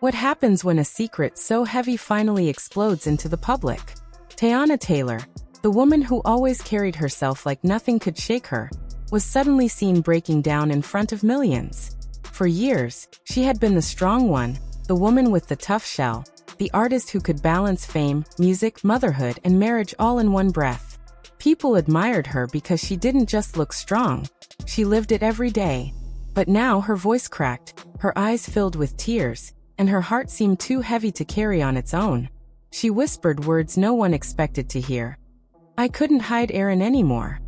What happens when a secret so heavy finally explodes into the public? Teyana Taylor, the woman who always carried herself like nothing could shake her, was suddenly seen breaking down in front of millions. For years, she had been the strong one, the woman with the tough shell, the artist who could balance fame, music, motherhood, and marriage all in one breath. People admired her because she didn't just look strong, she lived it every day. But now her voice cracked, her eyes filled with tears, and her heart seemed too heavy to carry on its own. She whispered words no one expected to hear. "I couldn't hide Aaron anymore."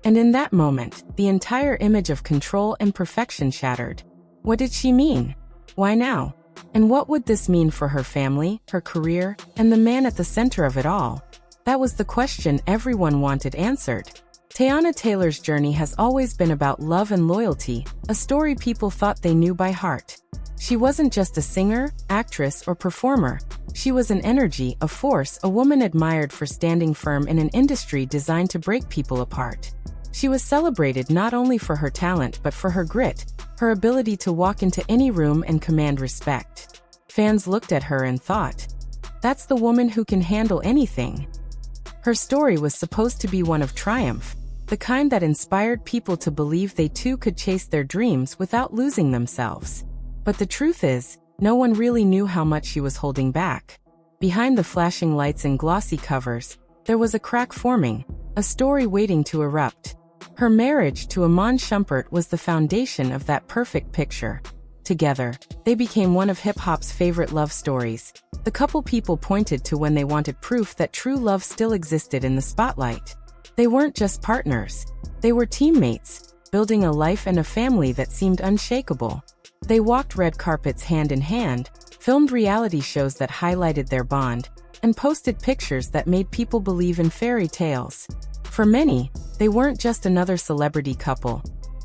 And in that moment, the entire image of control and perfection shattered. What did she mean? Why now? And what would this mean for her family, her career, and the man at the center of it all? That was the question everyone wanted answered. Teyana Taylor's journey has always been about love and loyalty, a story people thought they knew by heart. She wasn't just a singer, actress, or performer. She was an energy, a force, a woman admired for standing firm in an industry designed to break people apart. She was celebrated not only for her talent but for her grit, her ability to walk into any room and command respect. Fans looked at her and thought, "That's the woman who can handle anything." Her story was supposed to be one of triumph, the kind that inspired people to believe they too could chase their dreams without losing themselves. But the truth is, no one really knew how much she was holding back. Behind the flashing lights and glossy covers, there was a crack forming, a story waiting to erupt. Her marriage to Iman Shumpert was the foundation of that perfect picture. Together, they became one of hip-hop's favorite love stories, the couple people pointed to when they wanted proof that true love still existed in the spotlight. They weren't just partners, they were teammates, building a life and a family that seemed unshakable. They walked red carpets hand in hand, filmed reality shows that highlighted their bond, and posted pictures that made people believe in fairy tales. For many, they weren't just another celebrity couple.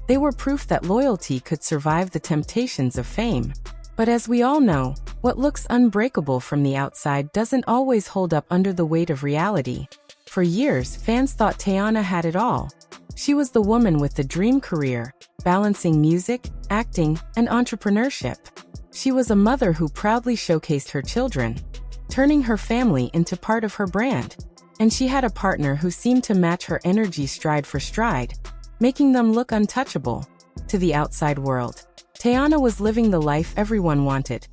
They were proof that loyalty could survive the temptations of fame. But as we all know, what looks unbreakable from the outside doesn't always hold up under the weight of reality. For years, fans thought Teyana had it all. She was the woman with the dream career, balancing music, acting, and entrepreneurship. She was a mother who proudly showcased her children, turning her family into part of her brand. And she had a partner who seemed to match her energy stride for stride, making them look untouchable. To the outside world, Teyana was living the life everyone wanted.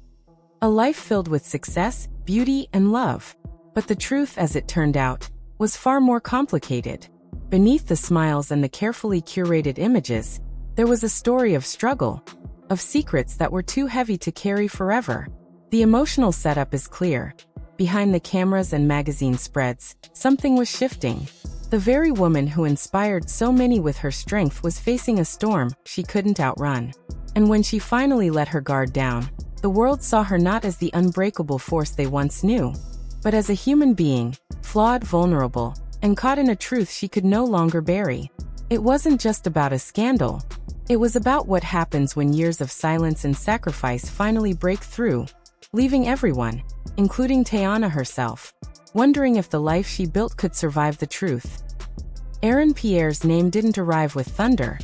A life filled with success, beauty, and love. But the truth, as it turned out, was far more complicated. Beneath the smiles and the carefully curated images, there was a story of struggle, of secrets that were too heavy to carry forever. The emotional setup is clear. Behind the cameras and magazine spreads, something was shifting. The very woman who inspired so many with her strength was facing a storm she couldn't outrun. And when she finally let her guard down, the world saw her not as the unbreakable force they once knew, but as a human being, flawed, vulnerable, and caught in a truth she could no longer bury. It wasn't just about a scandal. It was about what happens when years of silence and sacrifice finally break through, leaving everyone, including Teyana herself, wondering if the life she built could survive the truth. Aaron Pierre's name didn't arrive with thunder.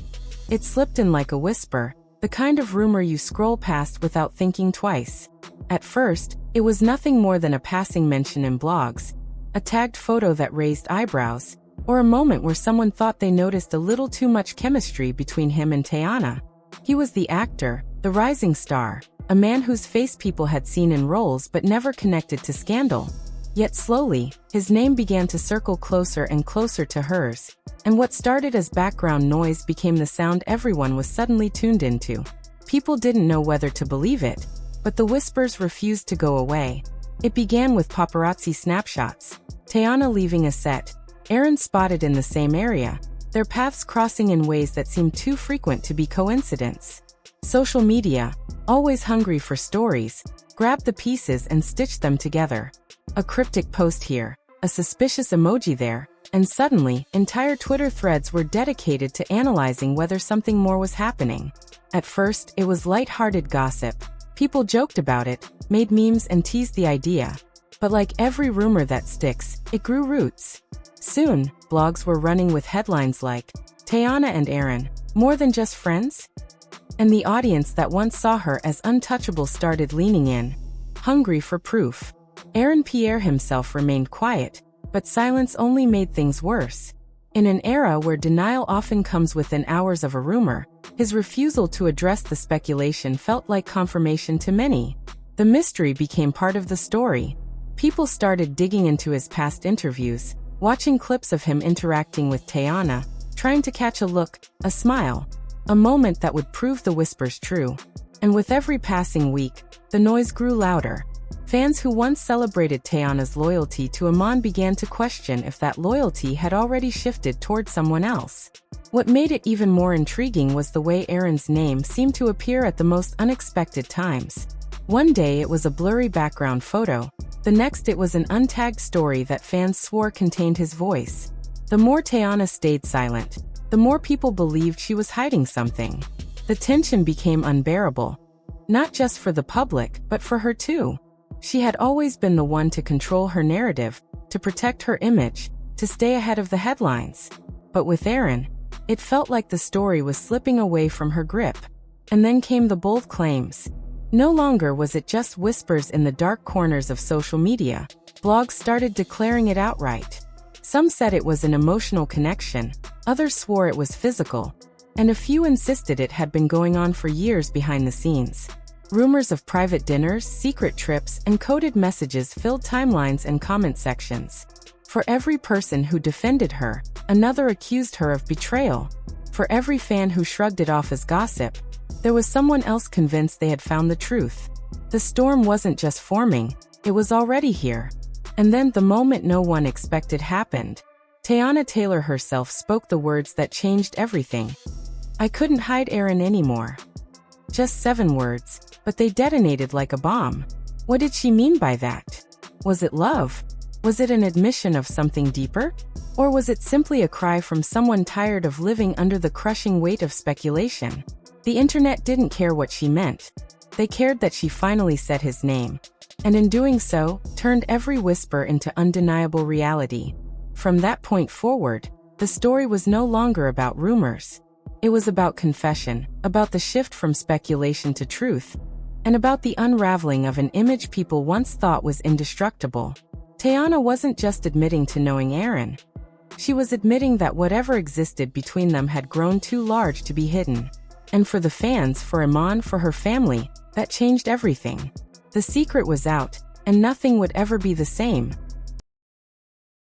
It slipped in like a whisper, the kind of rumor you scroll past without thinking twice. At first, it was nothing more than a passing mention in blogs, a tagged photo that raised eyebrows, or a moment where someone thought they noticed a little too much chemistry between him and Teyana. He was the actor, the rising star, a man whose face people had seen in roles but never connected to scandal. Yet slowly, his name began to circle closer and closer to hers, and what started as background noise became the sound everyone was suddenly tuned into. People didn't know whether to believe it, but the whispers refused to go away. It began with paparazzi snapshots. Teyana leaving a set, Aaron spotted in the same area, their paths crossing in ways that seemed too frequent to be coincidence. Social media, always hungry for stories, grabbed the pieces and stitched them together. A cryptic post here, a suspicious emoji there, and suddenly, entire Twitter threads were dedicated to analyzing whether something more was happening. At first, it was light-hearted gossip. People joked about it, made memes and teased the idea. But like every rumor that sticks, it grew roots. Soon, blogs were running with headlines like, "Teyana and Aaron, more than just friends?" And the audience that once saw her as untouchable started leaning in, hungry for proof. Aaron Pierre himself remained quiet, but silence only made things worse. In an era where denial often comes within hours of a rumor, his refusal to address the speculation felt like confirmation to many. The mystery became part of the story. People started digging into his past interviews, watching clips of him interacting with Teyana, trying to catch a look, a smile, a moment that would prove the whispers true. And with every passing week, the noise grew louder. Fans who once celebrated Teyana's loyalty to Amon began to question if that loyalty had already shifted toward someone else. What made it even more intriguing was the way Aaron's name seemed to appear at the most unexpected times. One day it was a blurry background photo, the next it was an untagged story that fans swore contained his voice. The more Teyana stayed silent, the more people believed she was hiding something. The tension became unbearable. Not just for the public, but for her too. She had always been the one to control her narrative, to protect her image, to stay ahead of the headlines. But with Aaron, it felt like the story was slipping away from her grip. And then came the bold claims. No longer was it just whispers in the dark corners of social media. Blogs started declaring it outright. Some said it was an emotional connection, others swore it was physical, and a few insisted it had been going on for years behind the scenes. Rumors of private dinners, secret trips, and coded messages filled timelines and comment sections. For every person who defended her, another accused her of betrayal. For every fan who shrugged it off as gossip, there was someone else convinced they had found the truth. The storm wasn't just forming, it was already here. And then the moment no one expected happened. Teyana Taylor herself spoke the words that changed everything. "I couldn't hide Aaron anymore." Just 7 words, but they detonated like a bomb. What did she mean by that? Was it love? Was it an admission of something deeper? Or was it simply a cry from someone tired of living under the crushing weight of speculation? The internet didn't care what she meant. They cared that she finally said his name. And in doing so, turned every whisper into undeniable reality. From that point forward, the story was no longer about rumors. It was about confession, about the shift from speculation to truth, and about the unraveling of an image people once thought was indestructible. Teyana wasn't just admitting to knowing Aaron. She was admitting that whatever existed between them had grown too large to be hidden. And for the fans, for Amon, for her family, that changed everything. The secret was out, and nothing would ever be the same.